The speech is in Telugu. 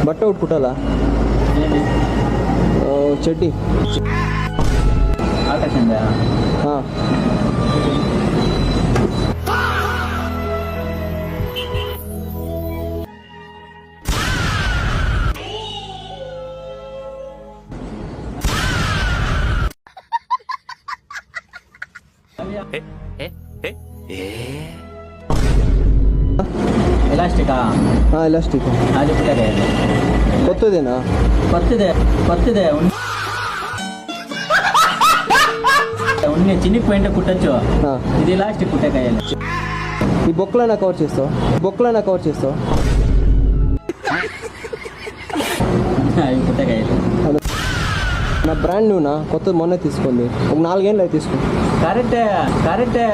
బట్ట ఒకటి కుట్టాలా చెడ్డి ఆకాశంగా ఎలాస్టికా ఎలాస్టిక్ అది కుట్టదే కొత్తదేనా కొత్తదే ఉన్ని చిన్నిపోయింటే కుట్టచ్చు ఇది ఎలాస్టిక్ కుట్టకాయాలి ఈ బొక్కలైనా కవర్ చేస్తావు అవి కుట్టకాయాలి నా బ్రాండ్ న్యూనా కొత్త మొన్న తీసుకుంది ఒక 4 ఏళ్ళు అయితే తీసుకుంది కరెక్టే